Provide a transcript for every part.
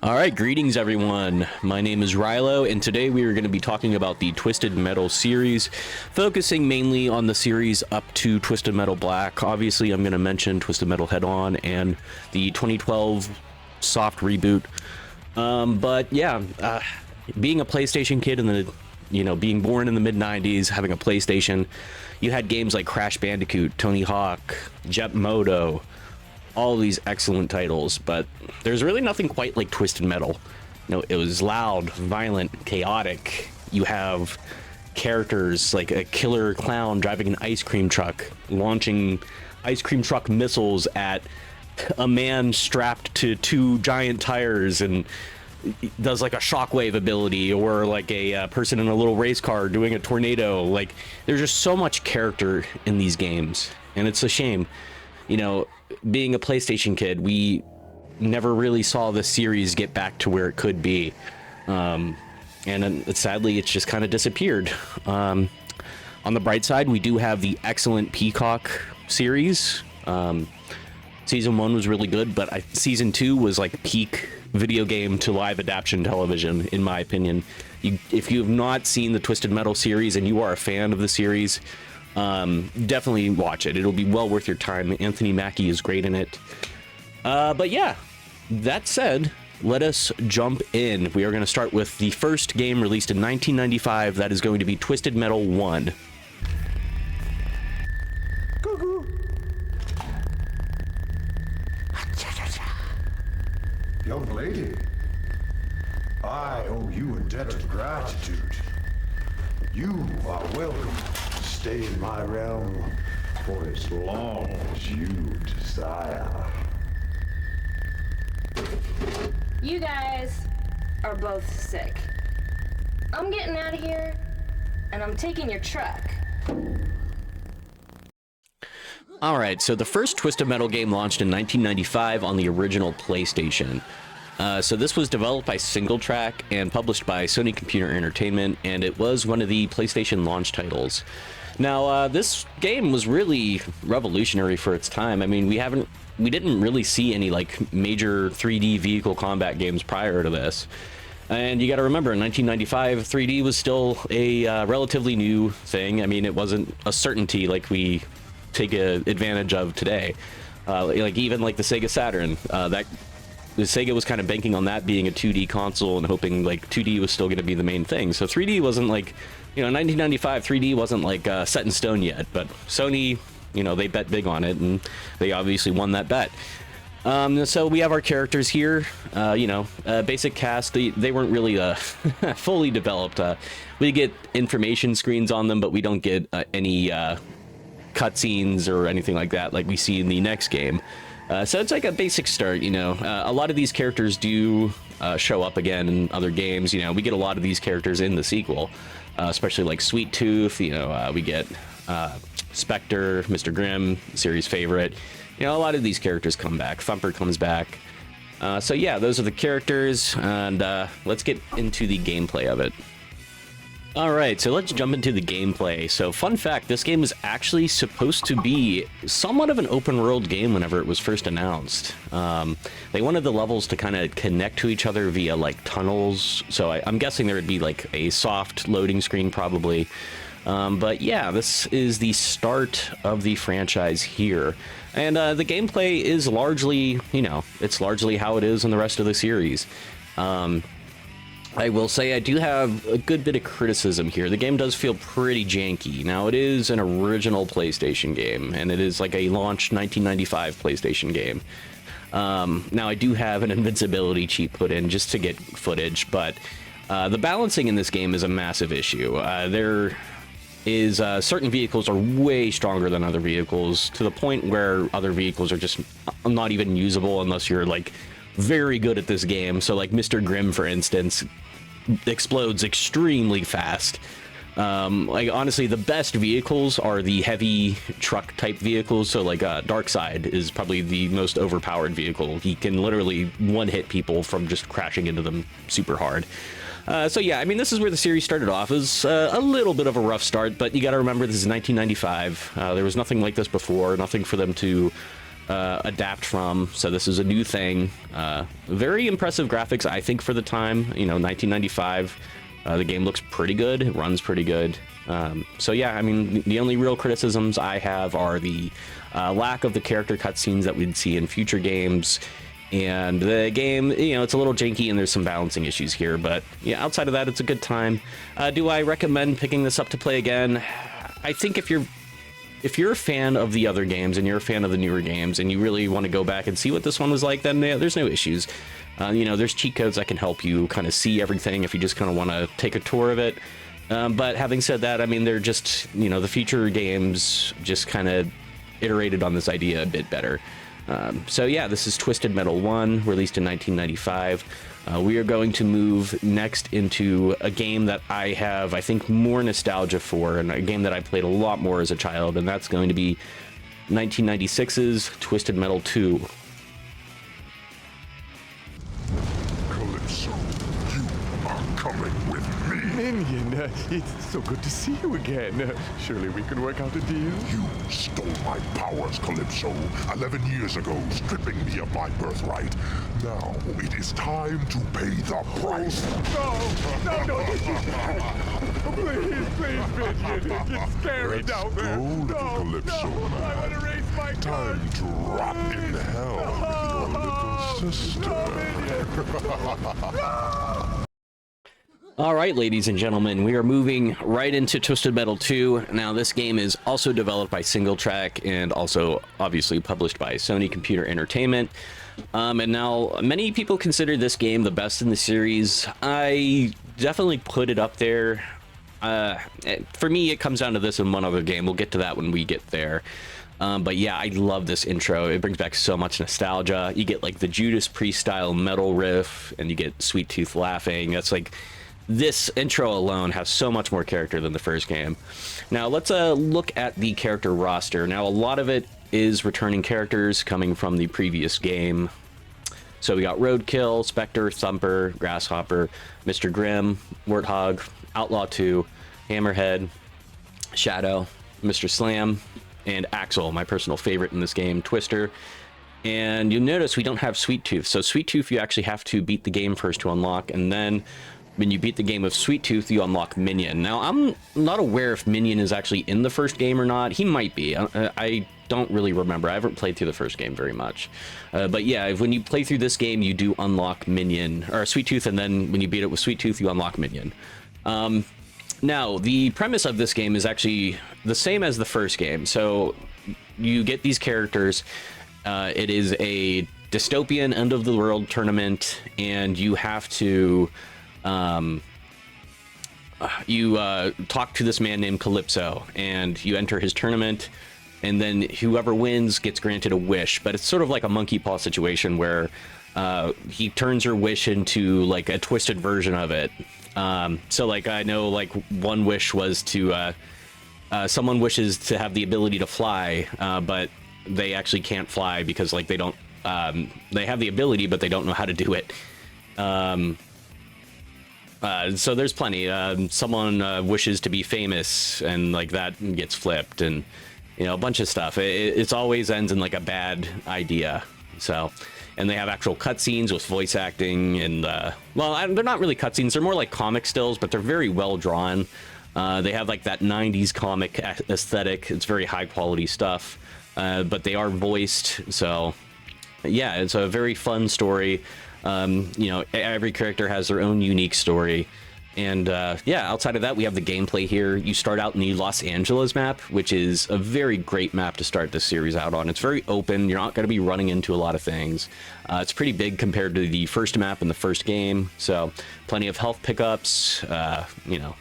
All right, greetings everyone. My name is Rilo, and today we are going to be talking about the Twisted Metal series, focusing mainly on the series up to Twisted Metal Black. Obviously, I'm going to mention Twisted Metal Head On and the 2012 soft reboot. But yeah, being a PlayStation kid in the, being born in the mid 90s, having a PlayStation, you had games like Crash Bandicoot, Tony Hawk, Jet Moto, all these excellent titles, but there's really nothing quite like Twisted Metal. It was loud, violent, chaotic. You have characters like a killer clown driving an ice cream truck, launching ice cream truck missiles at a man strapped to two giant tires and does like a shockwave ability, or like a person in a little race car doing a tornado. Like, there's just so much character in these games, and it's a shame. Being a PlayStation kid, we never really saw the series get back to where it could be. And sadly, it's just kind of disappeared. On the bright side, we do have the excellent Peacock series. Season 1 was really good, but Season 2 was like peak video game to live adaptation television, in my opinion. If you have not seen the Twisted Metal series and you are a fan of the series, definitely watch it. It'll be well worth your time. Anthony Mackie is great in it. But yeah, that said, let us jump in. We are going to start with the first game released in 1995. That is going to be Twisted Metal 1. Young lady, I owe you a debt of gratitude. You are welcome to stay in my realm for as long as you desire. You guys are both sick. I'm getting out of here, and I'm taking your truck. Alright, so the first Twisted Metal game launched in 1995 on the original PlayStation. So this was developed by SingleTrack and published by Sony Computer Entertainment, and it was one of the PlayStation launch titles. Now, this game was really revolutionary for its time. I mean, we didn't really see any like major 3D vehicle combat games prior to this. And you got to remember, in 1995, 3D was still a relatively new thing. I mean, it wasn't a certainty like we take advantage of today. Like even like the Sega Saturn, the Sega was kind of banking on that being a 2D console and hoping like 2D was still going to be the main thing. So 3D wasn't like, in 1995, 3D wasn't like set in stone yet, but Sony, they bet big on it, and they obviously won that bet. So we have our characters here, basic cast. They weren't really fully developed. We get information screens on them, but we don't get any cutscenes or anything like that like we see in the next game. So it's like a basic start. A lot of these characters do show up again in other games. We get a lot of these characters in the sequel, especially like Sweet Tooth. We get Spectre, Mr. Grimm, series favorite. A lot of these characters come back. Thumper comes back. So yeah, those are the characters, and let's get into the gameplay of it. Alright, so let's jump into the gameplay. So, fun fact, this game was actually supposed to be somewhat of an open world game whenever it was first announced. They wanted the levels to kind of connect to each other via like tunnels, so I'm guessing there would be like a soft loading screen probably. But yeah, this is the start of the franchise here. And the gameplay is largely, it's largely how it is in the rest of the series. I will say I do have a good bit of criticism here. The game does feel pretty janky. Now, it is an original PlayStation game, and it is like a launch 1995 PlayStation game. Now, I do have an invincibility cheat put in just to get footage, but the balancing in this game is a massive issue. There is certain vehicles are way stronger than other vehicles, to the point where other vehicles are just not even usable unless you're like very good at this game. So like Mr. Grimm, for instance, explodes extremely fast. Like honestly, the best vehicles are the heavy truck type vehicles. So like Darkseid is probably the most overpowered vehicle. He can literally one-hit people from just crashing into them super hard. So yeah, I mean, this is where the series started off. It was a little bit of a rough start, but you got to remember this is 1995. There was nothing like this before, nothing for them to adapt from. So this is a new thing. Very impressive graphics, I think, for the time. You know, 1995. The game looks pretty good. It runs pretty good. So yeah, I mean, the only real criticisms I have are the lack of the character cutscenes that we'd see in future games. And the game, you know, it's a little janky and there's some balancing issues here. But yeah, outside of that, it's a good time. Do I recommend picking this up to play again? I think if you're a fan of the other games and you're a fan of the newer games and you really want to go back and see what this one was like, then yeah, there's no issues. You know, there's cheat codes that can help you kind of see everything if you just kind of want to take a tour of it. But having said that, I mean, they're just, you know, the future games just kind of iterated on this idea a bit better. So yeah, this is Twisted Metal 1, released in 1995. We are going to move next into a game that I have, I think, more nostalgia for, and a game that I played a lot more as a child, and that's going to be 1996's Twisted Metal 2. Calypso, you are coming with me. Minion, it's so good to see you again. Surely we can work out a deal? You stole my powers, Calypso, 11 years ago, stripping me of my birthright. Now it is time to pay the price. No, please, Minion. It's scary Let's down there. go, little Calypso, I man. want to raise my card. Time to rot in hell with your little sister. All right, ladies and gentlemen, we are moving right into Twisted Metal 2. Now, this game is also developed by Single Track and also obviously published by Sony Computer Entertainment. And now, many people consider this game the best in the series. I definitely put it up there. For me, it comes down to this and one other game. We'll get to that when we get there. But yeah, I love this intro. It brings back so much nostalgia. You get like the Judas Priest style metal riff, and you get Sweet Tooth laughing. That's like, this intro alone has so much more character than the first game. Now let's look at the character roster. Now a lot of it is returning characters coming from the previous game. So we got Roadkill, Spectre, Thumper, Grasshopper, Mr. Grimm, Warthog, Outlaw 2, Hammerhead, Shadow, Mr. Slam, and Axel, my personal favorite in this game, Twister. And you'll notice we don't have Sweet Tooth. So Sweet Tooth you actually have to beat the game first to unlock, and then when you beat the game with Sweet Tooth, you unlock Minion. Now, I'm not aware if Minion is actually in the first game or not. He might be. I don't really remember. I haven't played through the first game very much. But yeah, when you play through this game, you do unlock Minion, or Sweet Tooth, and then when you beat it with Sweet Tooth, you unlock Minion. Now, the premise of this game is actually the same as the first game. So you get these characters. It is a dystopian end-of-the-world tournament, and you have to... talk to this man named Calypso, and you enter his tournament, and then whoever wins gets granted a wish. But it's sort of like a monkey paw situation where he turns your wish into like a twisted version of it. So like I know like one wish was to someone wishes to have the ability to fly, but they actually can't fly because like they don't they have the ability but they don't know how to do it. So there's plenty. Someone wishes to be famous, and like that gets flipped, and you know, a bunch of stuff. It's always ends in like a bad idea. So, and they have actual cutscenes with voice acting, and well, they're not really cutscenes. They're more like comic stills, but they're very well drawn. They have like that 90s comic aesthetic. It's very high quality stuff, but they are voiced. So yeah, it's a very fun story. You know, every character has their own unique story. And yeah, outside of that, we have the gameplay here. You start out in the Los Angeles map, which is a very great map to start this series out on. It's very open. You're not going to be running into a lot of things. It's pretty big compared to the first map in the first game. So plenty of health pickups, you know,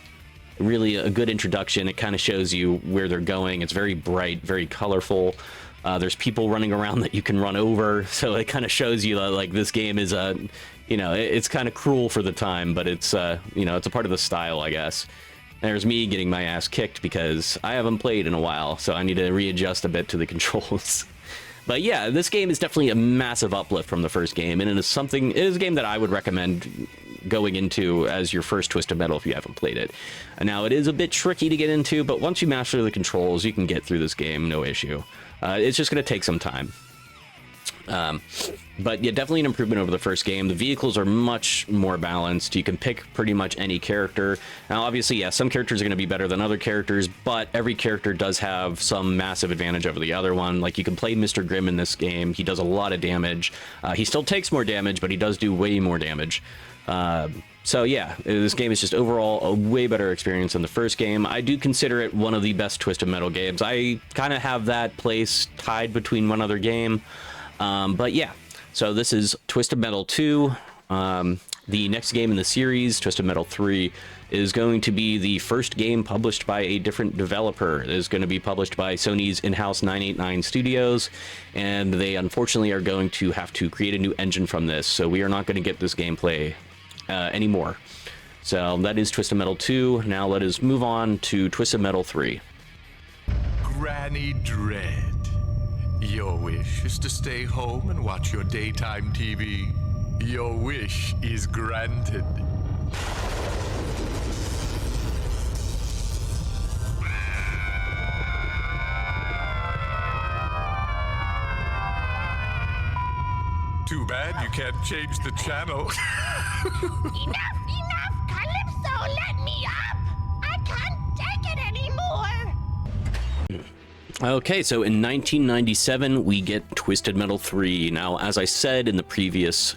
really a good introduction. It kind of shows you where they're going. It's very bright, very colorful. There's people running around that you can run over, so it kind of shows you that, like, this game is you know, it's kind of cruel for the time, but it's you know, it's a part of the style, I guess. There's me getting my ass kicked because I haven't played in a while, so I need to readjust a bit to the controls. But yeah, this game is definitely a massive uplift from the first game, and it is a game that I would recommend going into as your first Twisted Metal if you haven't played it. And now, it is a bit tricky to get into, but once you master the controls, you can get through this game, no issue. It's just going to take some time. But yeah, definitely an improvement over the first game. The vehicles are much more balanced. You can pick pretty much any character. Now, obviously, yeah, some characters are going to be better than other characters, but every character does have some massive advantage over the other one. Like, you can play Mr. Grimm in this game. He does a lot of damage. He still takes more damage, but he does do way more damage. So yeah, this game is just overall a way better experience than the first game. I do consider it one of the best Twisted Metal games. I kind of have that place tied between one other game. But yeah, so this is Twisted Metal 2. The next game in the series, Twisted Metal 3, is going to be the first game published by a different developer. It is going to be published by Sony's in-house 989 Studios, and they unfortunately are going to have to create a new engine from this, so we are not going to get this gameplay anymore. So that is Twisted Metal 2. Now let us move on to Twisted Metal 3. Granny Dread. Your wish is to stay home and watch your daytime TV. Your wish is granted. Too bad you can't change the channel. Enough! Calypso, let me up! I can't take it anymore! Okay, so in 1997, we get Twisted Metal 3. Now, as I said in the previous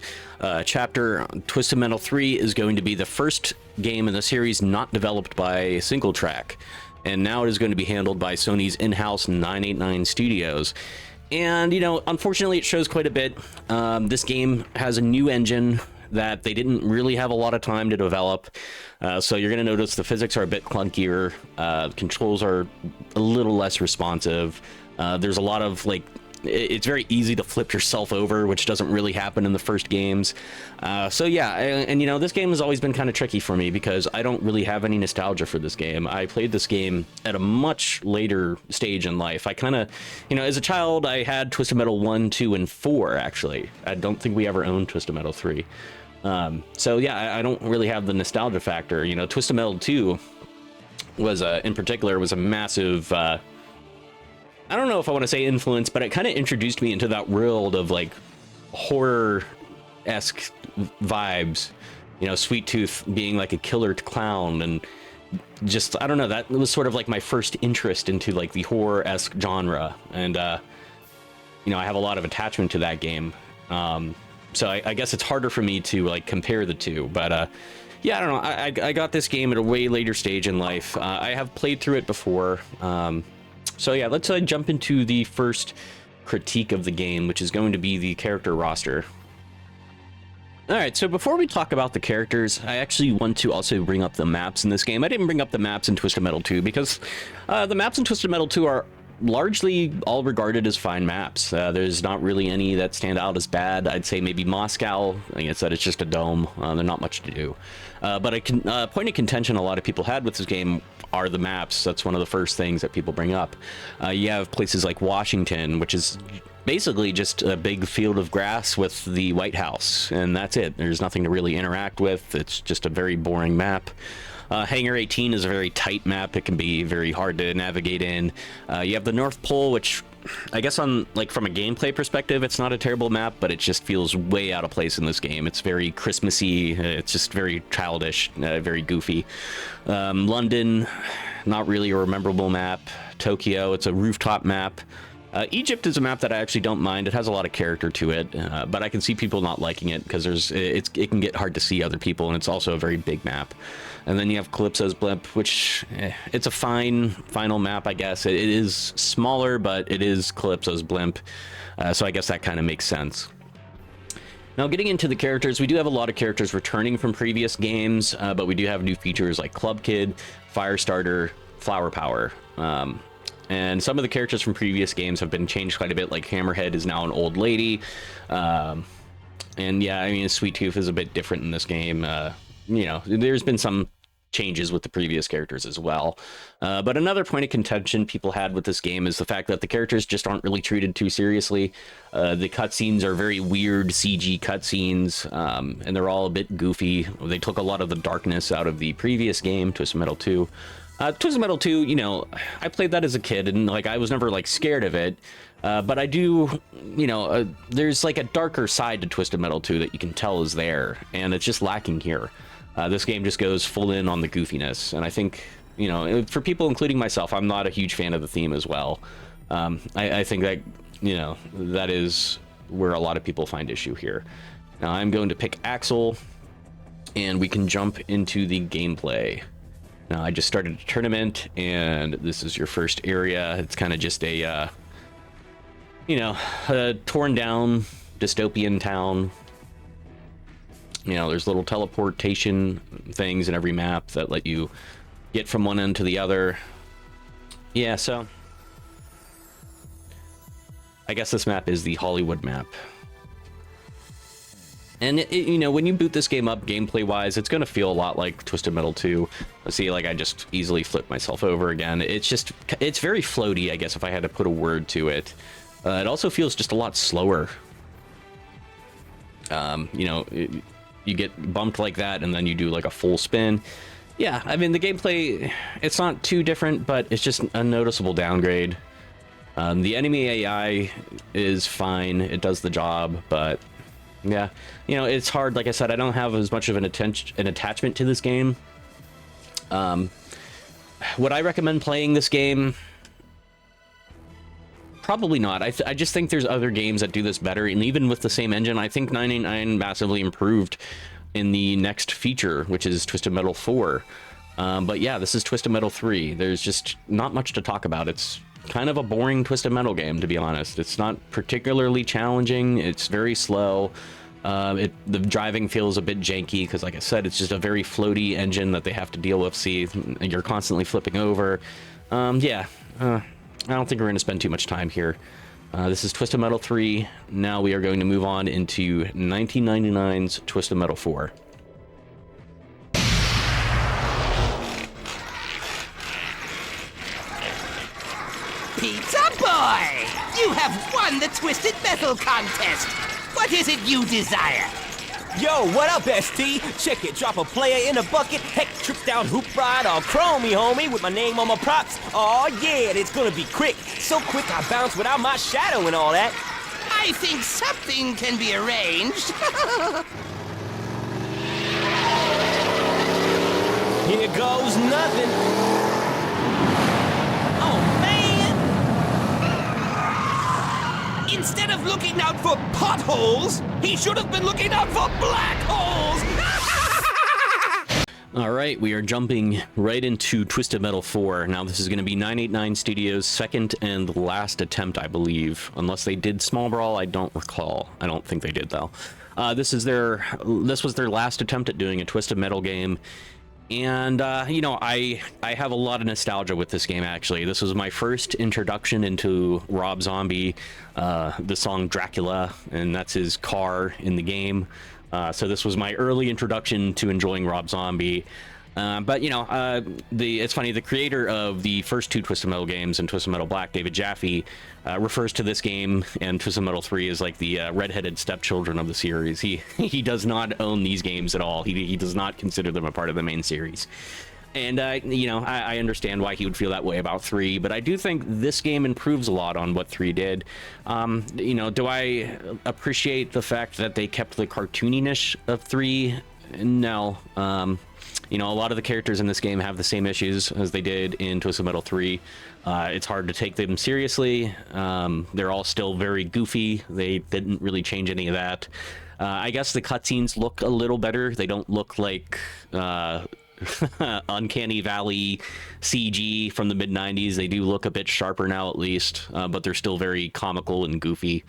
chapter, Twisted Metal 3 is going to be the first game in the series not developed by Single Track. And now it is going to be handled by Sony's in-house 989 Studios. And, you know, unfortunately, it shows quite a bit. This game has a new engine that they didn't really have a lot of time to develop. So you're going to notice the physics are a bit clunkier. Controls are a little less responsive. There's a lot of, like, it's very easy to flip yourself over, which doesn't really happen in the first games. So yeah, and you know, this game has always been kind of tricky for me because I don't really have any nostalgia for this game. I played this game at a much later stage in life. I kind of, you know, as a child, I had Twisted Metal 1, 2, and 4, actually. I don't think we ever owned Twisted Metal 3. So yeah, I don't really have the nostalgia factor. You know, Twisted Metal 2 was, in particular, was a massive, I don't know if I want to say influence, but it kind of introduced me into that world of, like, horror-esque vibes. You know, Sweet Tooth being like a killer clown, and just, I don't know, that was sort of like my first interest into, like, the horror-esque genre. And, you know, I have a lot of attachment to that game. So I guess it's harder for me to, like, compare the two. But, yeah, I don't know. I got this game at a way later stage in life. I have played through it before. So yeah, let's jump into the first critique of the game, which is going to be the character roster. Alright, so before we talk about the characters, I actually want to also bring up the maps in this game. I didn't bring up the maps in Twisted Metal 2 because the maps in Twisted Metal 2 are largely all regarded as fine maps. There's not really any that stand out as bad. I'd say maybe Moscow. Like I said, it's just a dome. There's not much to do. But a point of contention a lot of people had with this game are the maps. That's one of the first things that people bring up. You have places like Washington, which is basically just a big field of grass with the White House, and that's it. There's nothing to really interact with. It's just a very boring map. Hangar 18 is a very tight map. It can be very hard to navigate in. You have the North Pole, which I guess on, like, from a gameplay perspective, it's not a terrible map, but it just feels way out of place in this game. It's very Christmassy. It's just very childish, very goofy. London, not really a memorable map. Tokyo, it's a rooftop map. Egypt is a map that I actually don't mind. It has a lot of character to it, but I can see people not liking it because it can get hard to see other people, and it's also a very big map. And then you have Calypso's Blimp, which it's a fine final map, I guess. It is smaller, but it is Calypso's Blimp, so I guess that kind of makes sense. Now, getting into the characters, we do have a lot of characters returning from previous games, but we do have new features like Club Kid, Firestarter, Flower Power. And some of the characters from previous games have been changed quite a bit, like Hammerhead is now an old lady. And yeah, I mean, Sweet Tooth is a bit different in this game. You know, there's been some changes with the previous characters as well. But another point of contention people had with this game is the fact that the characters just aren't really treated too seriously. The cutscenes are very weird CG cutscenes, and they're all a bit goofy. They took a lot of the darkness out of the previous game, Twisted Metal 2. Twisted Metal 2, you know, I played that as a kid, and like I was never like scared of it. But I do, you know, there's like a darker side to Twisted Metal 2 that you can tell is there, and it's just lacking here. This game just goes full in on the goofiness, and I think, you know, for people including myself, I'm not a huge fan of the theme as well. I think that, you know, that is where a lot of people find issue here. Now I'm going to pick Axel, and we can jump into the gameplay. Now I just started a tournament, and this is your first area. It's kind of just a, you know, a torn down dystopian town. You know, there's little teleportation things in every map that let you get from one end to the other. Yeah, so I guess this map is the Hollywood map. And, you know, when you boot this game up gameplay-wise, it's going to feel a lot like Twisted Metal 2. Let's see, like, I just easily flipped myself over again. It's just, it's very floaty, I guess, if I had to put a word to it. It also feels just a lot slower. You know, you get bumped like that, and then you do, like, a full spin. Yeah, I mean, the gameplay, it's not too different, but it's just a noticeable downgrade. The enemy AI is fine. It does the job, but yeah, you know, it's hard. Like I said, I don't have as much of an attachment to this game. Would I recommend playing this game? Probably not. I just think there's other games that do this better, and even with the same engine, I think 989 massively improved in the next feature, which is Twisted Metal 4. But yeah, this is Twisted Metal 3. There's just not much to talk about. It's kind of a boring Twisted Metal game, to be honest. It's not particularly challenging. It's very slow. The driving feels a bit janky because, like I said, it's just a very floaty engine that they have to deal with. See, you're constantly flipping over. Yeah, I don't think we're going to spend too much time here. This is Twisted Metal 3. Now we are going to move on into 1999's Twisted Metal 4. Pizza Boy! You have won the Twisted Metal contest! What is it you desire? Yo, what up, ST? Check it, drop a player in a bucket, heck, trip down hoop ride, all chromey, homie, with my name on my props. Oh yeah, it's gonna be quick. So quick I bounce without my shadow and all that. I think something can be arranged. Here goes nothing. Oh, man! Instead of looking out for potholes, he should have been looking out for black holes! All right, we are jumping right into Twisted Metal 4. Now, this is going to be 989 Studios' second and last attempt, I believe. Unless they did Small Brawl, I don't recall. I don't think they did, though. This was their last attempt at doing a Twisted Metal game. And, you know, I have a lot of nostalgia with this game, actually. This was my first introduction into Rob Zombie, the song Dracula, and that's his car in the game. So this was my early introduction to enjoying Rob Zombie. But, you know, it's funny, the creator of the first two Twisted Metal games and Twisted Metal Black, David Jaffe, refers to this game and Twisted Metal 3 as like the redheaded stepchildren of the series. He does not own these games at all. He does not consider them a part of the main series. And, you know, I understand why he would feel that way about 3, but I do think this game improves a lot on what 3 did. You know, do I appreciate the fact that they kept the cartooniness of 3? No. You know, a lot of the characters in this game have the same issues as they did in Twisted Metal 3. It's hard to take them seriously. They're all still very goofy. They didn't really change any of that. I guess the cutscenes look a little better. They don't look like Uncanny Valley CG from the mid-90s. They do look a bit sharper now, at least, but they're still very comical and goofy.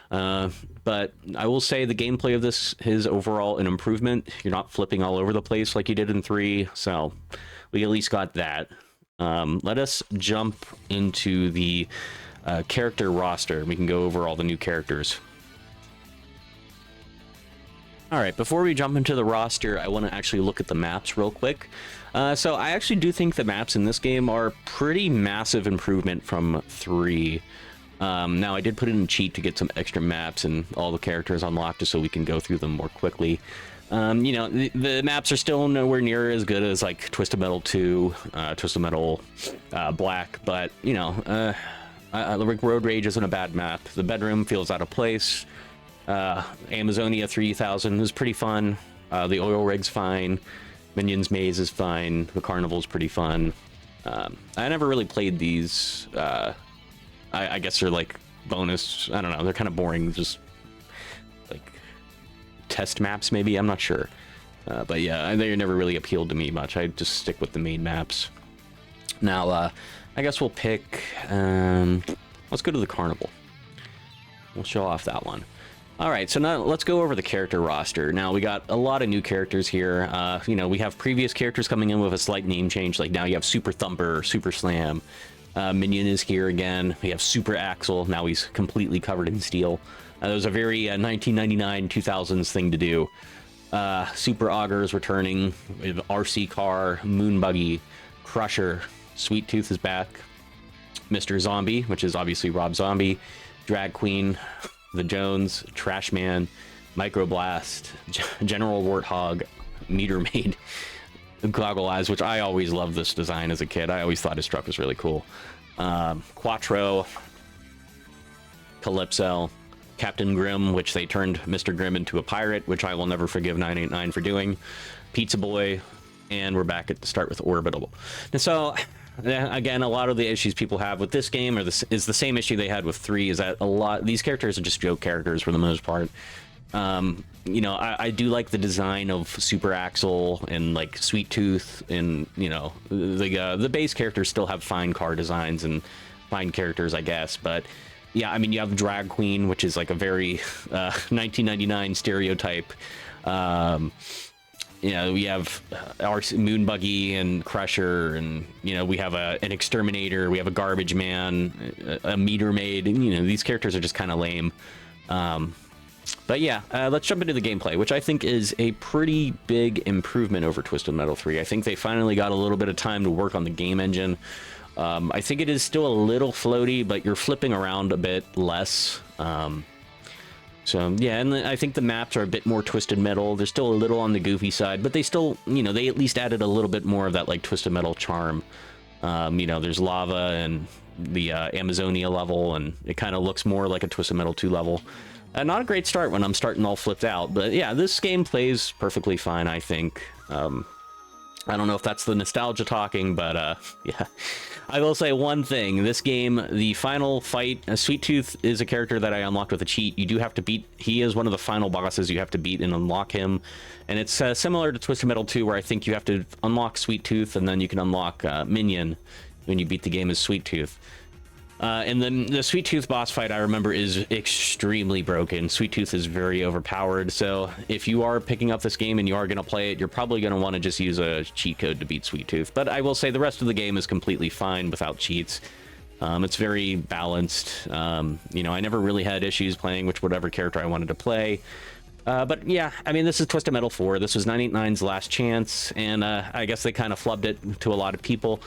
But I will say the gameplay of this is overall an improvement. You're not flipping all over the place like you did in 3, so we at least got that. Let us jump into the character roster. We can go over all the new characters. All right, before we jump into the roster, I want to actually look at the maps real quick. So I actually do think the maps in this game are pretty massive improvement from 3. Now, I did put in a cheat to get some extra maps and all the characters unlocked just so we can go through them more quickly. You know, the maps are still nowhere near as good as like Twisted Metal 2, Twisted Metal Black, but you know, like Road Rage isn't a bad map. The bedroom feels out of place. Amazonia 3000 is pretty fun. The oil rig's fine. Minions Maze is fine. The Carnival's pretty fun. I never really played these. I guess they're like bonus. I don't know. They're kind of boring. Just like test maps, maybe. I'm not sure. But yeah, they never really appealed to me much. I just stick with the main maps. Now, I guess we'll pick. Let's go to the Carnival. We'll show off that one. All right, so now let's go over the character roster. Now, we got a lot of new characters here. You know, we have previous characters coming in with a slight name change. Like now you have Super Thumper, Super Slam. Minion is here again. We have Super Axel. Now he's completely covered in steel. That was a very 1999, 2000s thing to do. Super Augur is returning. We have RC Car, Moon Buggy, Crusher. Sweet Tooth is back. Mr. Zombie, which is obviously Rob Zombie. Drag Queen. The Jones, Trash Man, Microblast, General Warthog, Meter Maid, Goggle Eyes, which I always loved this design as a kid. I always thought his truck was really cool. Quattro, Calypso, Captain Grimm, which they turned Mr. Grimm into a pirate, which I will never forgive 989 for doing. Pizza Boy, and we're back at the start with Orbital. And so, again, a lot of the issues people have with this game is the same issue they had with 3, is that these characters are just joke characters for the most part. You know, I do like the design of Super Axel and like Sweet Tooth, and you know, the base characters still have fine car designs and fine characters, I guess. But yeah, I mean, you have Drag Queen, which is like a very 1999 stereotype. You know, we have our Moon Buggy and Crusher, and you know, we have an Exterminator, we have a Garbage Man, a Meter Maid, and you know, these characters are just kind of lame. But yeah, let's jump into the gameplay, which I think is a pretty big improvement over Twisted Metal 3. I think they finally got a little bit of time to work on the game engine. I think it is still a little floaty, but you're flipping around a bit less. So yeah, and I think the maps are a bit more Twisted Metal. They're still a little on the goofy side, but they still, you know, they at least added a little bit more of that like Twisted Metal charm. You know, there's lava and the Amazonia level, and it kind of looks more like a Twisted Metal 2 level. Not a great start when I'm starting all flipped out, but yeah, this game plays perfectly fine, I think. I don't know if that's the nostalgia talking, but yeah. I will say one thing. This game, the final fight, Sweet Tooth is a character that I unlocked with a cheat. You do have to beat... He is one of the final bosses you have to beat and unlock him. And it's similar to Twisted Metal 2, where I think you have to unlock Sweet Tooth, and then you can unlock Minion when you beat the game as Sweet Tooth. And then the Sweet Tooth boss fight, I remember, is extremely broken. Sweet Tooth is very overpowered, so if you are picking up this game and you are going to play it, you're probably going to want to just use a cheat code to beat Sweet Tooth. But I will say the rest of the game is completely fine without cheats. It's very balanced. You know, I never really had issues playing whatever character I wanted to play. But yeah, I mean, this is Twisted Metal 4. This was 989's last chance, and I guess they kind of flubbed it to a lot of people.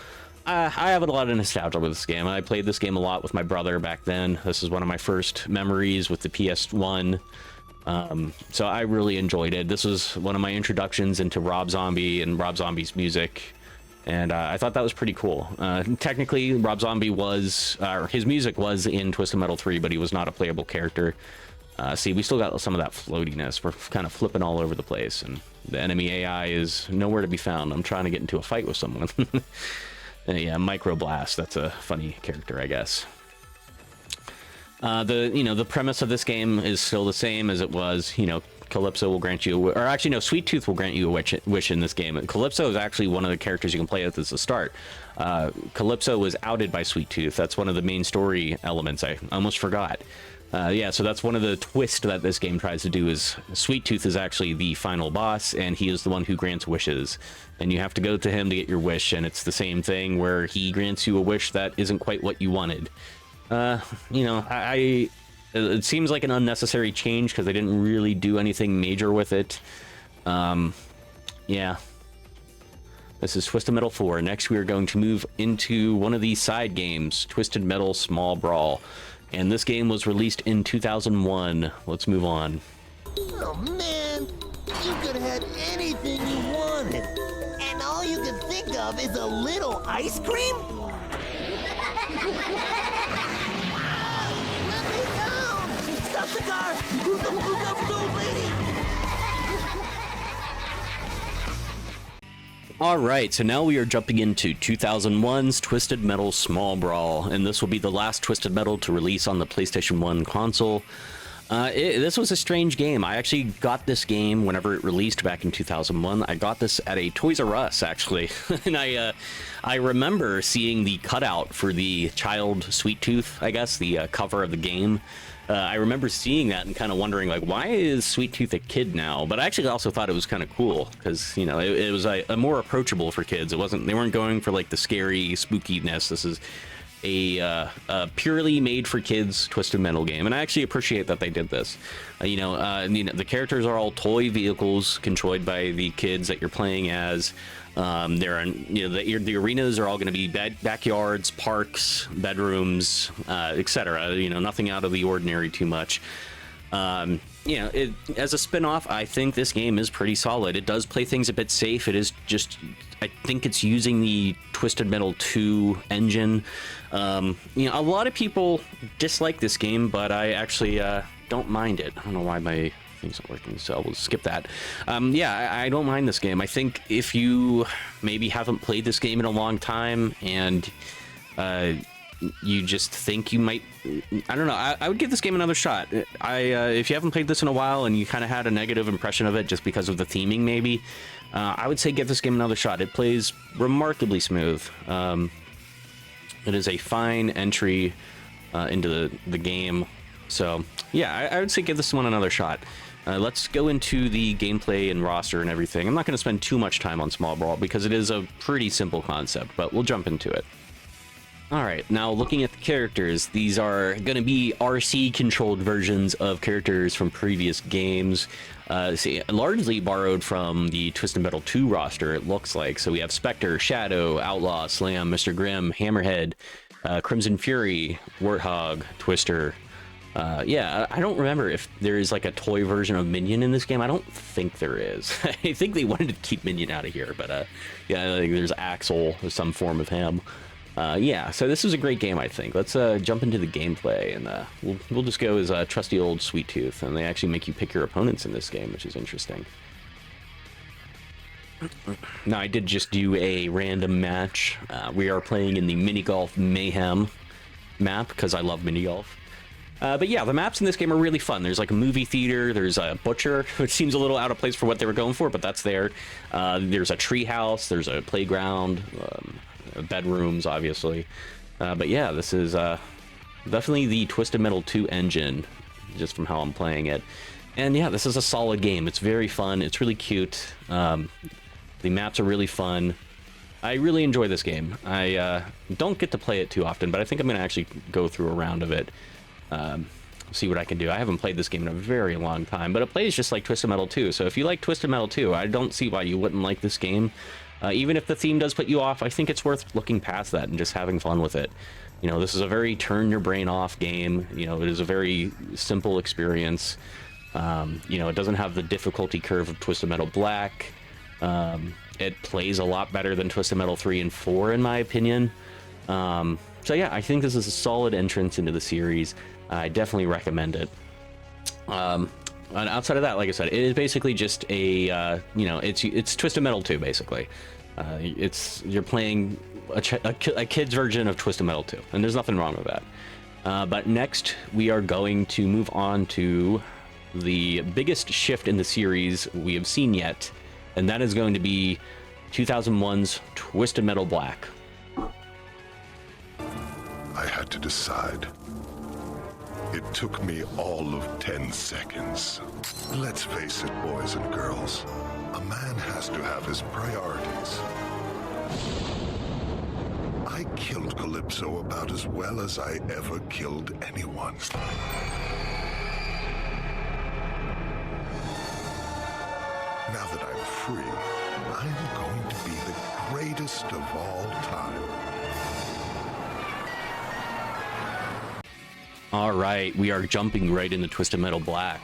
I have a lot of nostalgia with this game. I played this game a lot with my brother back then. This is one of my first memories with the PS1. So I really enjoyed it. This was one of my introductions into Rob Zombie and Rob Zombie's music. And I thought that was pretty cool. Technically, Rob Zombie was... his music was in Twisted Metal 3, but he was not a playable character. See, we still got some of that floatiness. We're kind of flipping all over the place. And the enemy AI is nowhere to be found. I'm trying to get into a fight with someone. Yeah, Microblast. That's a funny character, I guess. The premise of this game is still the same as it was. You know, Calypso will grant you, or actually no, Sweet Tooth will grant you a wish in this game. Calypso is actually one of the characters you can play with at the start. Calypso was outed by Sweet Tooth. That's one of the main story elements. I almost forgot. Yeah, so that's one of the twists that this game tries to do, is Sweet Tooth is actually the final boss, and he is the one who grants wishes. And you have to go to him to get your wish, and it's the same thing where he grants you a wish that isn't quite what you wanted. You know, it seems like an unnecessary change because they didn't really do anything major with it. Yeah. This is Twisted Metal 4. Next, we are going to move into one of these side games, Twisted Metal Small Brawl. And this game was released in 2001. Let's move on. Oh, man. You could have anything you wanted. And all you can think of is a little ice cream? Let me down! Stop the car! Who's the old lady? All right, so now we are jumping into 2001's Twisted Metal Small Brawl, and this will be the last Twisted Metal to release on the PlayStation 1 console. This was a strange game. I actually got this game whenever it released back in 2001. I got this at a Toys R Us, actually. And I remember seeing the cutout for the child Sweet Tooth, I guess, the cover of the game. I remember seeing that and kind of wondering, like, why is Sweet Tooth a kid now? But I actually also thought it was kind of cool because, you know, it was a more approachable for kids. They weren't going for, like, the scary spookiness. This is a purely made for kids Twisted Metal game, and I actually appreciate that they did this. The characters are all toy vehicles controlled by the kids that you're playing as. The arenas are all going to be backyards, parks, bedrooms, etc. Nothing out of the ordinary too much. As a spin-off, I think this game is pretty solid. It does play things a bit safe. It is just, I think it's using the Twisted Metal 2 engine. A lot of people dislike this game, but I actually don't mind it. I don't know why my thing's not working, so we'll skip that. I don't mind this game. I think if you maybe haven't played this game in a long time and you just think you might, I don't know, I would give this game another shot. If you haven't played this in a while and you kind of had a negative impression of it just because of the theming maybe, I would say give this game another shot. It plays remarkably smooth. It is a fine entry into the game. So yeah, I would say give this one another shot. Let's go into the gameplay and roster and everything. I'm not going to spend too much time on Small Brawl because it is a pretty simple concept, but we'll jump into it. Alright, now looking at the characters, these are going to be RC-controlled versions of characters from previous games. Largely borrowed from the Twisted Metal 2 roster, it looks like. So we have Spectre, Shadow, Outlaw, Slam, Mr. Grimm, Hammerhead, Crimson Fury, Warthog, Twister. I don't remember if there is like a toy version of Minion in this game. I don't think there is. I think they wanted to keep Minion out of here, but there's Axel, some form of him. So this is a great game, I think. Let's jump into the gameplay, and we'll just go as trusty old Sweet Tooth, and they actually make you pick your opponents in this game, which is interesting. Now, I did just do a random match. We are playing in the Mini Golf Mayhem map, because I love mini golf. But yeah, the maps in this game are really fun. There's like a movie theater, there's a butcher, which seems a little out of place for what they were going for, but that's there. There's a tree house, there's a playground, bedrooms, obviously. But yeah, this is definitely the Twisted Metal 2 engine, just from how I'm playing it. And yeah, this is a solid game. It's very fun. It's really cute. The maps are really fun. I really enjoy this game. I don't get to play it too often, but I think I'm going to actually go through a round of it. See what I can do. I haven't played this game in a very long time, but it plays just like Twisted Metal 2. So if you like Twisted Metal 2, I don't see why you wouldn't like this game. Even if the theme does put you off, I think it's worth looking past that and just having fun with it. This is a very turn your brain off game. It is a very simple experience. It doesn't have the difficulty curve of Twisted Metal Black. It plays a lot better than Twisted Metal 3 and 4, in my opinion. So yeah, I think this is a solid entrance into the series. I definitely recommend it. And outside of that, like I said, it is basically just a, it's Twisted Metal 2, basically. You're playing a kid's version of Twisted Metal 2, and there's nothing wrong with that. But next, we are going to move on to the biggest shift in the series we have seen yet, and that is going to be 2001's Twisted Metal Black. I had to decide. It took me all of 10 seconds. Let's face it, boys and girls. A man has to have his priorities. I killed Calypso about as well as I ever killed anyone. Now that I'm free, I'm going to be the greatest of all time. All right, we are jumping right into Twisted Metal Black.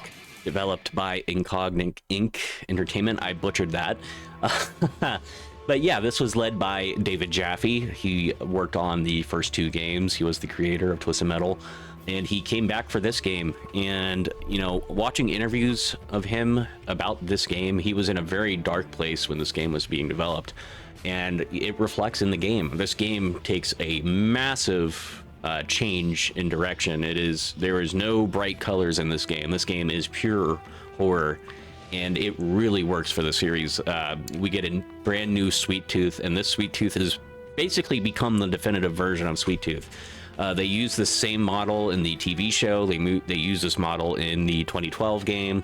developed by Incognic Inc. Entertainment. I butchered that. But yeah, this was led by David Jaffe. He worked on the first 2 games. He was the creator of Twisted Metal, and he came back for this game. And, you know, watching interviews of him about this game, he was in a very dark place when this game was being developed, and it reflects in the game. This game takes a massive change in direction. There is no bright colors in this game. This game is pure horror, and it really works for the series. We get a brand new Sweet Tooth, and this Sweet Tooth has basically become the definitive version of Sweet Tooth. They use the same model in the TV show. They use this model in the 2012 game.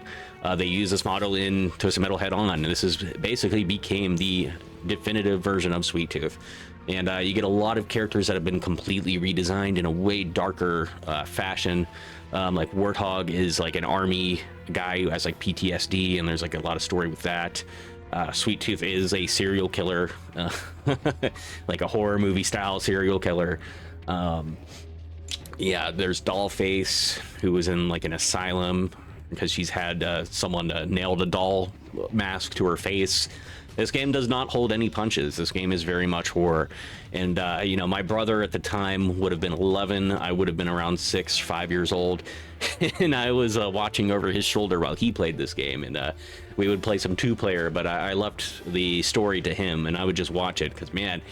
They use this model in Twisted Metal Head On. This is basically became the definitive version of Sweet Tooth. And you get a lot of characters that have been completely redesigned in a way darker fashion. Like Warthog is like an army guy who has like PTSD, and there's like a lot of story with that. Sweet Tooth is a serial killer, like a horror movie style serial killer. Yeah, there's Dollface, who was in like an asylum because she's had someone nailed a doll mask to her face. This game does not hold any punches. This game is very much horror. And, you know, my brother at the time would have been 11. I would have been around 5 years old. And I was watching over his shoulder while he played this game. And we would play some 2-player, but I left the story to him, and I would just watch it because, man,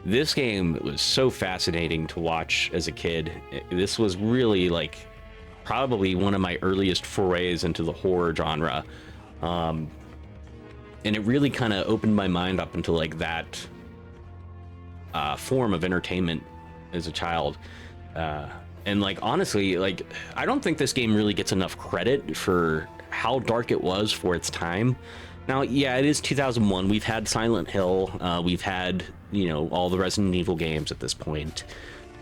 this game was so fascinating to watch as a kid. This was really, like, probably one of my earliest forays into the horror genre. And it really kind of opened my mind up into like that form of entertainment as a child. And like, honestly, like, I don't think this game really gets enough credit for how dark it was for its time. Now, yeah, it is 2001. We've had Silent Hill. We've had, you know, all the Resident Evil games at this point.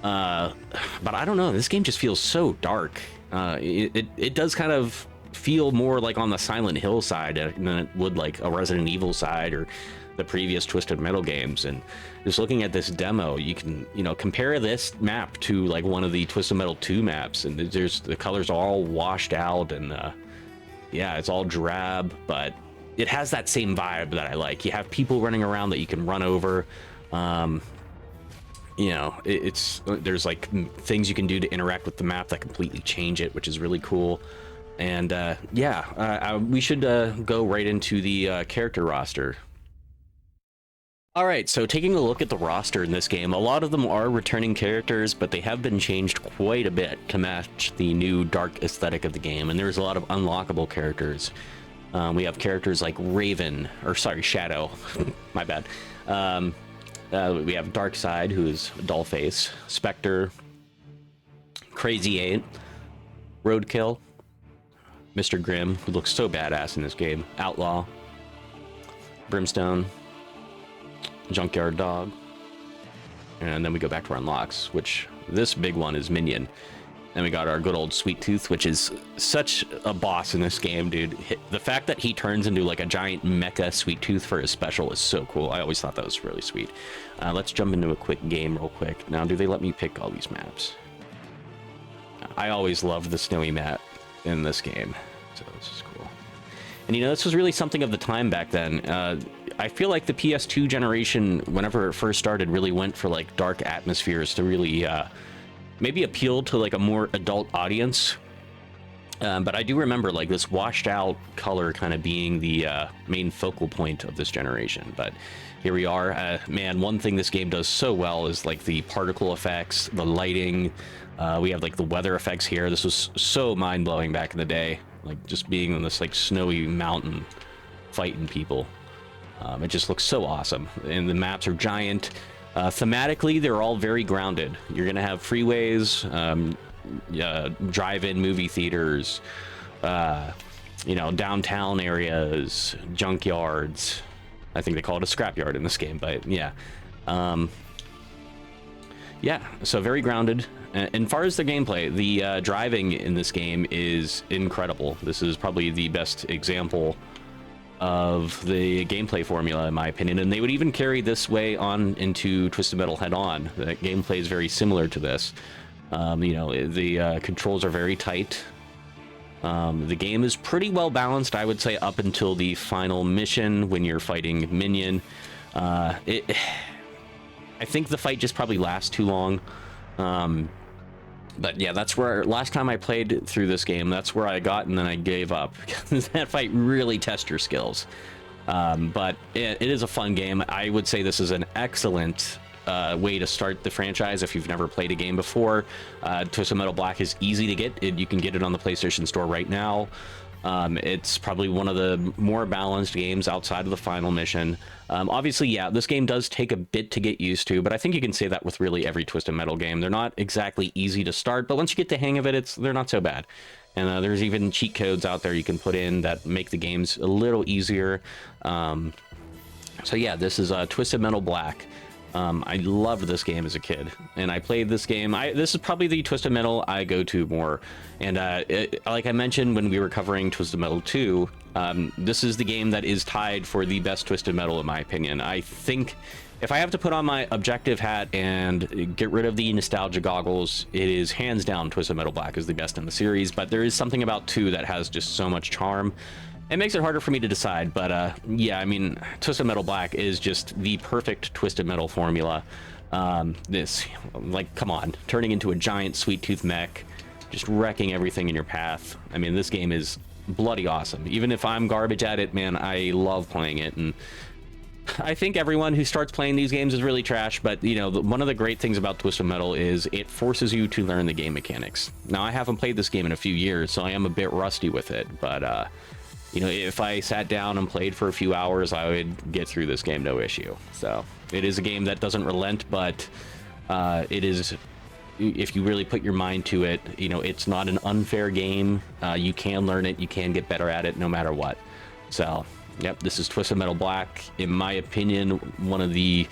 But I don't know. This game just feels so dark. It does kind of feel more like on the Silent Hill side than it would like a Resident Evil side or the previous Twisted Metal games. And just looking at this demo, you can, you know, compare this map to like one of the Twisted Metal 2 maps, and the colors are all washed out, and yeah, it's all drab, but it has that same vibe that I like. You have people running around that you can run over. You know, there's like things you can do to interact with the map that completely change it, which is really cool. And yeah, we should go right into the character roster. All right, so taking a look at the roster in this game, a lot of them are returning characters, but they have been changed quite a bit to match the new dark aesthetic of the game, and there's a lot of unlockable characters. We have characters like Shadow, my bad. We have Darkseid, who is Dollface, Spectre, Crazy 8, Roadkill, Mr. Grimm, who looks so badass in this game, Outlaw, Brimstone, Junkyard Dog, and then we go back to our unlocks, which this big one is Minion. Then we got our good old Sweet Tooth, which is such a boss in this game, dude. The fact that he turns into like a giant mecha Sweet Tooth for his special is so cool. I always thought that was really sweet. Let's jump into a quick game real quick. Now, do they let me pick all these maps? I always loved the snowy map in this game, so this is cool. And you know, this was really something of the time back then. I feel like the PS2 generation, whenever it first started, really went for like dark atmospheres to really maybe appeal to like a more adult audience. But I do remember like this washed out color kind of being the main focal point of this generation. But here we are. Man, one thing this game does so well is like the particle effects, the lighting. We have like the weather effects here. This was so mind-blowing back in the day, like just being on this like snowy mountain fighting people. It just looks so awesome, and the maps are giant. Thematically, they're all very grounded. You're gonna have freeways, drive-in movie theaters, you know, downtown areas, junkyards. I think they call it a scrapyard in this game, but yeah. Yeah, so very grounded. And far as the gameplay, the driving in this game is incredible. This is probably the best example of the gameplay formula, in my opinion, and they would even carry this way on into Twisted Metal Head On. The gameplay is very similar to this. You know, the controls are very tight. The game is pretty well balanced, I would say, up until the final mission when you're fighting Minion. I think the fight just probably lasts too long. But yeah, that's where last time I played through this game, that's where I got, and then I gave up. That fight really tests your skills. But it is a fun game. I would say this is an excellent way to start the franchise if you've never played a game before. Twisted Metal Black is easy to get. You can get it on the PlayStation Store right now. It's probably one of the more balanced games outside of the final mission. Obviously, yeah, this game does take a bit to get used to, but I think you can say that with really every Twisted Metal game. They're not exactly easy to start, but once you get the hang of it, they're not so bad. And there's even cheat codes out there you can put in that make the games a little easier. So yeah, this is Twisted Metal Black. I loved this game as a kid, and I played this game. This is probably the Twisted Metal I go to more. And like I mentioned when we were covering Twisted Metal 2, this is the game that is tied for the best Twisted Metal in my opinion. I think if I have to put on my objective hat and get rid of the nostalgia goggles, it is hands down Twisted Metal Black is the best in the series. But there is something about 2 that has just so much charm. It makes it harder for me to decide, but yeah, I mean, Twisted Metal Black is just the perfect Twisted Metal formula. Come on, turning into a giant sweet tooth mech, just wrecking everything in your path. I mean, this game is bloody awesome. Even if I'm garbage at it, man, I love playing it. And I think everyone who starts playing these games is really trash, but you know, one of the great things about Twisted Metal is it forces you to learn the game mechanics. Now, I haven't played this game in a few years, so I am a bit rusty with it, but you know, if I sat down and played for a few hours, I would get through this game no issue. So it is a game that doesn't relent, but it is, if you really put your mind to it, you know, it's not an unfair game. You can learn it, you can get better at it no matter what. So yep, this is Twisted Metal Black. In my opinion, one of the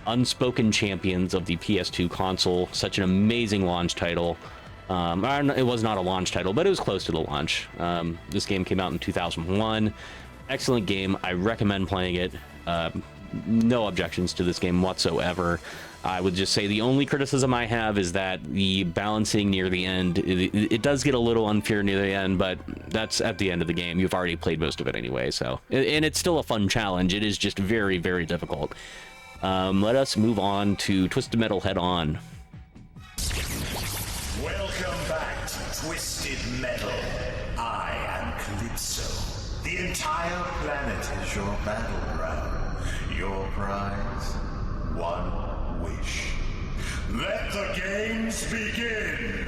unspoken champions of the PS2 console. Such an amazing launch title. It was not a launch title, but it was close to the launch. This game came out in 2001. Excellent game. I recommend playing it. No objections to this game whatsoever. I would just say the only criticism I have is that the balancing near the end, it does get a little unfair near the end, but that's at the end of the game. You've already played most of it anyway, so. And it's still a fun challenge. It is just very, very difficult. Let us move on to Twisted Metal Head On. Welcome back to Twisted Metal. I am Calypso. The entire planet is your battleground. Your prize, one wish. Let the games begin!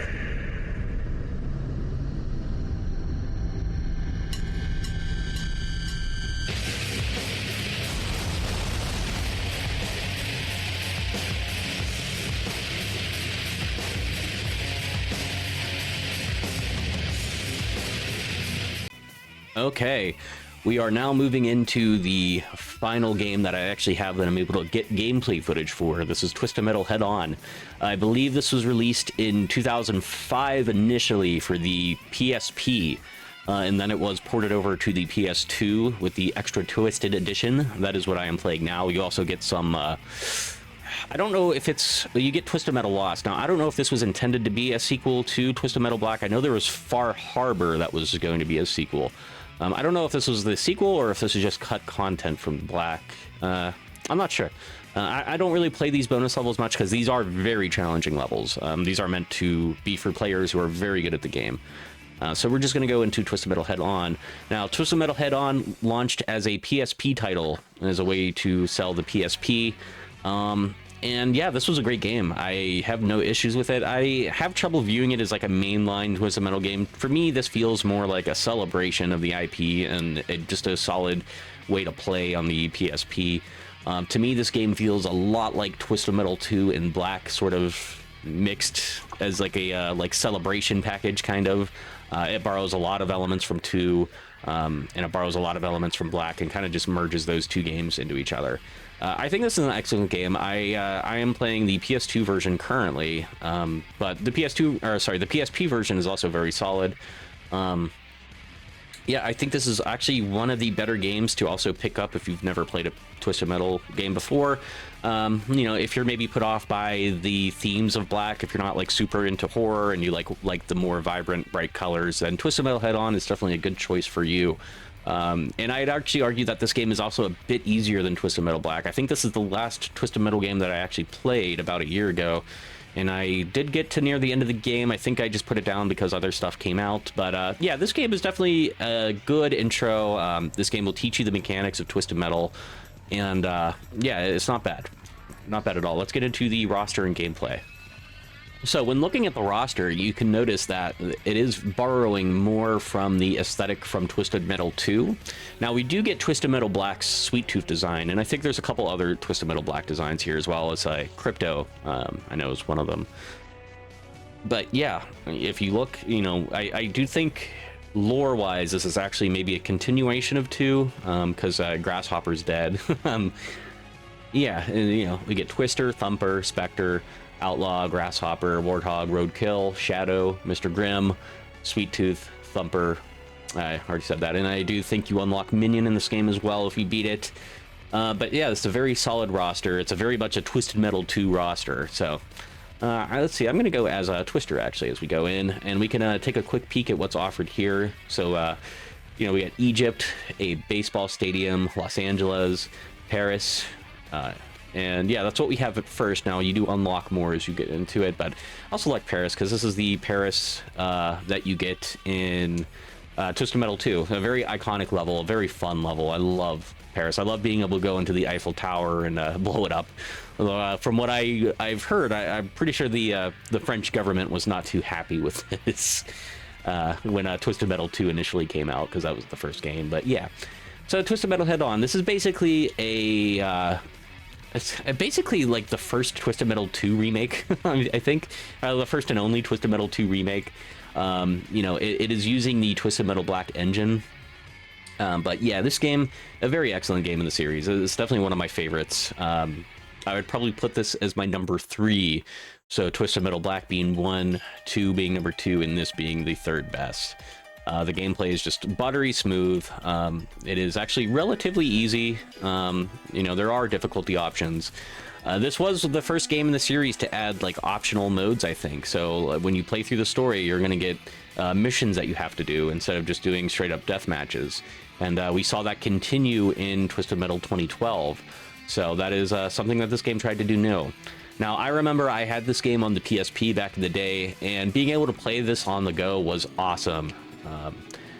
Okay, we are now moving into the final game that I actually have that I'm able to get gameplay footage for. This is Twisted Metal Head On. I believe this was released in 2005 initially for the PSP, and then it was ported over to the PS2 with the Extra Twisted Edition. That is what I am playing now. You also get some... I don't know if it's... You get Twisted Metal Lost. Now, I don't know if this was intended to be a sequel to Twisted Metal Black. I know there was Far Harbor that was going to be a sequel. I don't know if this was the sequel or if this is just cut content from Black. I'm not sure. I don't really play these bonus levels much because these are very challenging levels. These are meant to be for players who are very good at the game. So we're just going to go into Twisted Metal Head On. Now, Twisted Metal Head On launched as a PSP title as a way to sell the PSP. And yeah, this was a great game. I have no issues with it. I have trouble viewing it as like a mainline Twisted Metal game. For me, this feels more like a celebration of the IP and just a solid way to play on the PSP. To me, this game feels a lot like Twisted Metal 2 in Black, sort of mixed as like a celebration package, kind of. It borrows a lot of elements from 2, and it borrows a lot of elements from Black and kind of just merges those two games into each other. I think this is an excellent game. I am playing the PS2 version currently, but the PSP version is also very solid. yeah, I think this is actually one of the better games to also pick up if you've never played a Twisted Metal game before. You know, if you're maybe put off by the themes of Black, if you're not like super into horror and you like the more vibrant, bright colors, then Twisted Metal Head On is definitely a good choice for you. And I'd actually argue that this game is also a bit easier than Twisted Metal Black. I think this is the last Twisted Metal game that I actually played about a year ago. And I did get to near the end of the game. I think I just put it down because other stuff came out. But yeah, this game is definitely a good intro. This game will teach you the mechanics of Twisted Metal. And yeah, it's not bad. Not bad at all. Let's get into the roster and gameplay. So when looking at the roster, you can notice that it is borrowing more from the aesthetic from Twisted Metal 2. Now, we do get Twisted Metal Black's Sweet Tooth design, and I think there's a couple other Twisted Metal Black designs here as well, as Crypto, I know is one of them. But yeah, if you look, you know, I do think lore-wise, this is actually maybe a continuation of 2, because Grasshopper's dead. Yeah, you know, we get Twister, Thumper, Spectre, Outlaw, Grasshopper, Warthog, Roadkill, Shadow, Mr. Grimm, Sweet Tooth, Thumper. I already said that. And I do think you unlock Minion in this game as well if you beat it. But yeah, it's a very solid roster. It's a very much a Twisted Metal 2 roster. So let's see. I'm going to go as a Twister, actually, as we go in. And we can take a quick peek at what's offered here. So, you know, we got Egypt, a baseball stadium, Los Angeles, Paris, and yeah, that's what we have at first. Now, you do unlock more as you get into it, but I'll select Paris because this is the Paris that you get in Twisted Metal 2. A very iconic level, a very fun level. I love Paris. I love being able to go into the Eiffel Tower and blow it up. Although, from what I've heard, I'm pretty sure the French government was not too happy with this when Twisted Metal 2 initially came out, because that was the first game. But yeah, so Twisted Metal Head On. This is basically it's basically like the first Twisted Metal 2 remake, I think. The first and only Twisted Metal 2 remake. You know, it is using the Twisted Metal Black engine. But yeah, this game, a very excellent game in the series. It's definitely one of my favorites. I would probably put this as my number 3. So Twisted Metal Black being 1, 2 being number 2, and this being the third best. The gameplay is just buttery smooth. It is actually relatively easy. You know, there are difficulty options. This was the first game in the series to add like optional modes, I think. So when you play through the story, you're going to get missions that you have to do instead of just doing straight up death matches. And we saw that continue in Twisted Metal 2012. So that is something that this game tried to do new. Now, I remember I had this game on the PSP back in the day, and being able to play this on the go was awesome.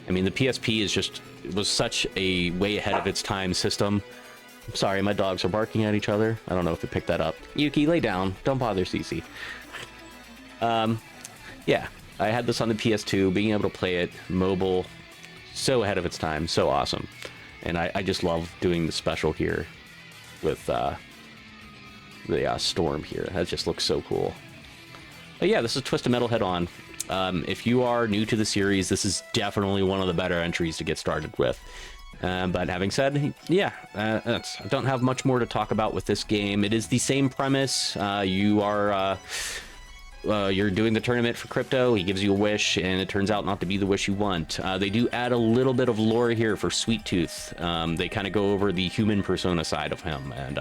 I mean, the PSP was such a way ahead of its time system. I'm sorry, my dogs are barking at each other. I don't know if you picked that up. Yuki, lay down. Don't bother Cece. Yeah, I had this on the PS2, being able to play it mobile, so ahead of its time, so awesome. And I just love doing the special here with the storm here. That just looks so cool. But yeah, this is Twisted Metal Head On. If you are new to the series, this is definitely one of the better entries to get started with. But having said, yeah, I don't have much more to talk about with this game. It is the same premise. You're doing the tournament for Crypto. He gives you a wish, and it turns out not to be the wish you want. They do add a little bit of lore here for Sweet Tooth. They kind of go over the human persona side of him, and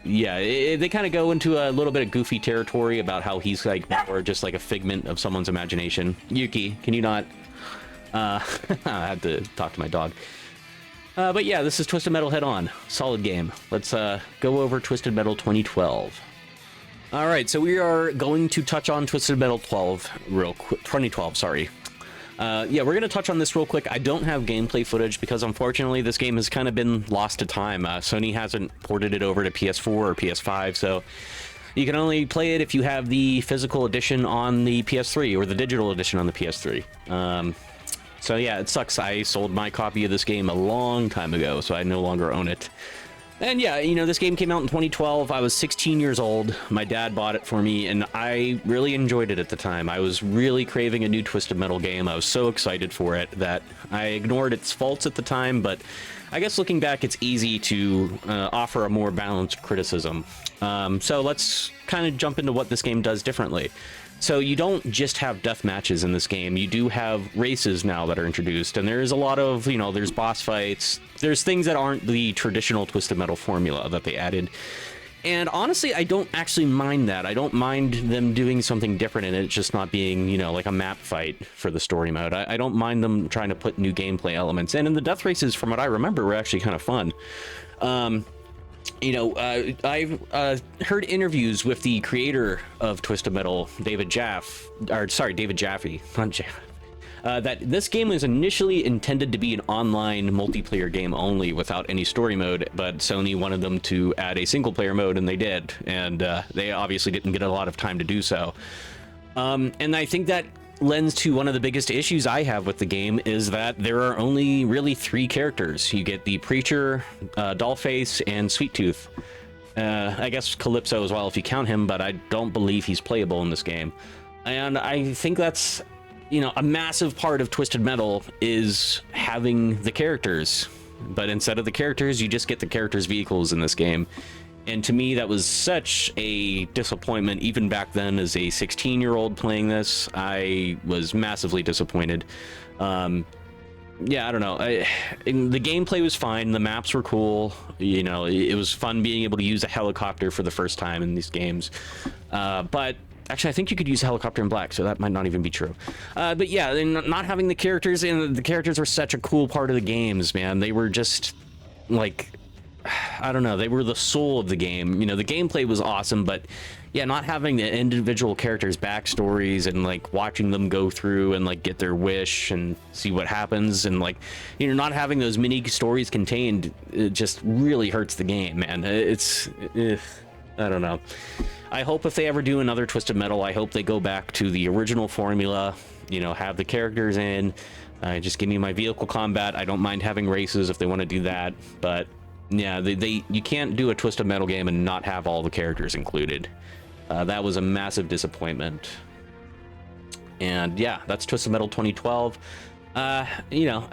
yeah, they kind of go into a little bit of goofy territory about how he's like more just like a figment of someone's imagination. Yuki, can you not? I had to talk to my dog. But yeah, this is Twisted Metal Head On. Solid game. Let's go over Twisted Metal 2012. All right, so we are going to touch on Twisted Metal 2012, sorry. Yeah, we're going to touch on this real quick. I don't have gameplay footage because, unfortunately, this game has kind of been lost to time. Sony hasn't ported it over to PS4 or PS5, so you can only play it if you have the physical edition on the PS3 or the digital edition on the PS3. So yeah, it sucks. I sold my copy of this game a long time ago, so I no longer own it. And yeah, you know, this game came out in 2012. I was 16 years old. My dad bought it for me, and I really enjoyed it at the time. I was really craving a new Twisted Metal game. I was so excited for it that I ignored its faults at the time, but I guess looking back, it's easy to offer a more balanced criticism. So let's kind of jump into what this game does differently. So you don't just have death matches in this game. You do have races now that are introduced, and there is a lot of, you know, there's boss fights. There's things that aren't the traditional Twisted Metal formula that they added. And honestly, I don't actually mind that. I don't mind them doing something different and it just not being, you know, like a map fight for the story mode. I don't mind them trying to put new gameplay elements in. And the death races, from what I remember, were actually kind of fun. You know, I've heard interviews with the creator of Twisted Metal, David Jaffe, not Jaffe. That this game was initially intended to be an online multiplayer game only without any story mode, but Sony wanted them to add a single player mode, and they did. And they obviously didn't get a lot of time to do so. And I think that lends to one of the biggest issues I have with the game, is that there are only really 3 characters. You get the Preacher, Dollface, and Sweet Tooth. I guess Calypso as well if you count him, but I don't believe he's playable in this game. And I think that's, you know, a massive part of Twisted Metal is having the characters, but instead of the characters, you just get the characters' vehicles in this game. And to me, that was such a disappointment. Even back then, as a 16-year-old playing this, I was massively disappointed. Yeah, I don't know. The gameplay was fine. The maps were cool. You know, it was fun being able to use a helicopter for the first time in these games. But actually, I think you could use a helicopter in Black, so that might not even be true. But yeah, and not having the characters, and the characters were such a cool part of the games, man. They were just, like, I don't know, they were the soul of the game. You know, the gameplay was awesome, but yeah, not having the individual characters' backstories and like watching them go through and like get their wish and see what happens, and like, you know, not having those mini stories contained, it just really hurts the game, man. I don't know. I hope if they ever do another Twisted Metal, I hope they go back to the original formula, you know, have the characters in, just give me my vehicle combat. I don't mind having races if they want to do that, but yeah, you can't do a Twisted Metal game and not have all the characters included. That was a massive disappointment. And yeah, that's Twisted Metal 2012. You know,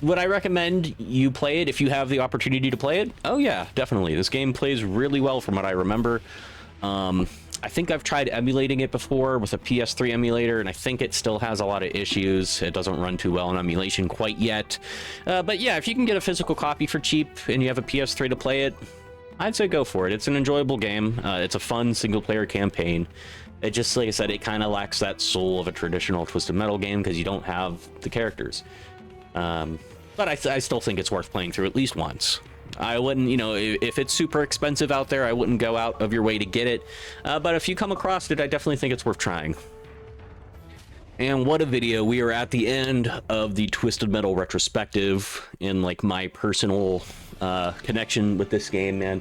would I recommend you play it if you have the opportunity to play it? Oh yeah, definitely. This game plays really well from what I remember. I think I've tried emulating it before with a PS3 emulator, and I think it still has a lot of issues. It doesn't run too well in emulation quite yet. But yeah, if you can get a physical copy for cheap and you have a PS3 to play it, I'd say go for it. It's an enjoyable game. It's a fun single-player campaign. It just, like I said, it kind of lacks that soul of a traditional Twisted Metal game because you don't have the characters. But I still think it's worth playing through at least once. I wouldn't, you know, if it's super expensive out there, I wouldn't go out of your way to get it. But if you come across it, I definitely think it's worth trying. And what a video. We are at the end of the Twisted Metal retrospective in like my personal connection with this game, man.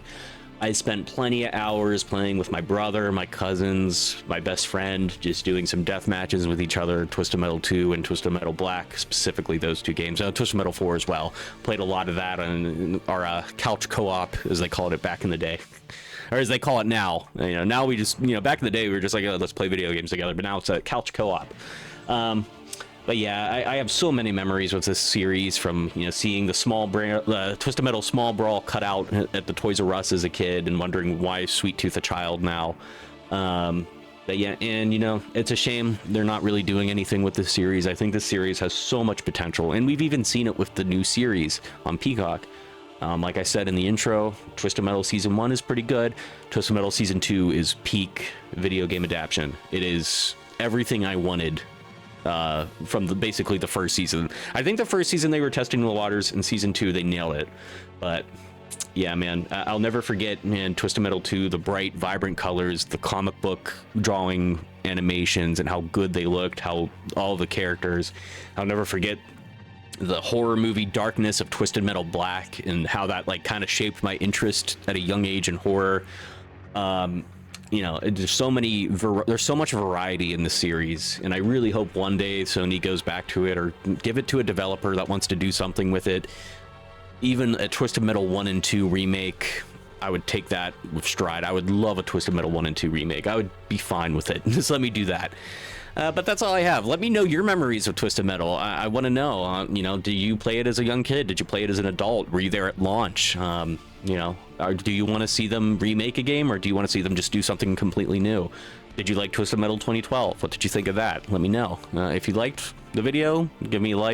I spent plenty of hours playing with my brother, my cousins, my best friend, just doing some death matches with each other. Twisted Metal 2 and Twisted Metal Black, specifically those 2 games. Twisted Metal 4 as well. Played a lot of that on our couch co-op, as they called it back in the day. Or as they call it now. You know, now we just, you know, back in the day we were just like, oh, let's play video games together. But now it's a couch co-op. But yeah, I have so many memories with this series, from, you know, seeing the Twisted Metal Small Brawl cut out at the Toys R Us as a kid and wondering why Sweet Tooth a child now. But yeah, and you know, it's a shame they're not really doing anything with this series. I think this series has so much potential, and we've even seen it with the new series on Peacock. Like I said in the intro, Twisted Metal Season 1 is pretty good. Twisted Metal Season 2 is peak video game adaptation. It is everything I wanted from basically the first season. I think the first season they were testing the waters, and Season 2 they nailed it. But yeah, man, I'll never forget, man, Twisted Metal 2, the bright, vibrant colors, the comic book drawing animations, and how good they looked, how all the characters. I'll never forget the horror movie darkness of Twisted Metal Black, and how that like kind of shaped my interest at a young age in horror. You know, there's so much variety in the series, and I really hope one day Sony goes back to it, or give it to a developer that wants to do something with it. Even a Twisted Metal 1 and 2 remake, I would take that with stride. I would love a Twisted Metal 1 and 2 remake. I would be fine with it. Just let me do that. But that's all I have. Let me know your memories of Twisted Metal. I want to know, you know, do you play it as a young kid? Did you play it as an adult? Were you there at launch? You know, or do you want to see them remake a game, or do you want to see them just do something completely new? Did you like Twisted Metal 2012? What did you think of that? Let me know. If you liked the video, give me a like.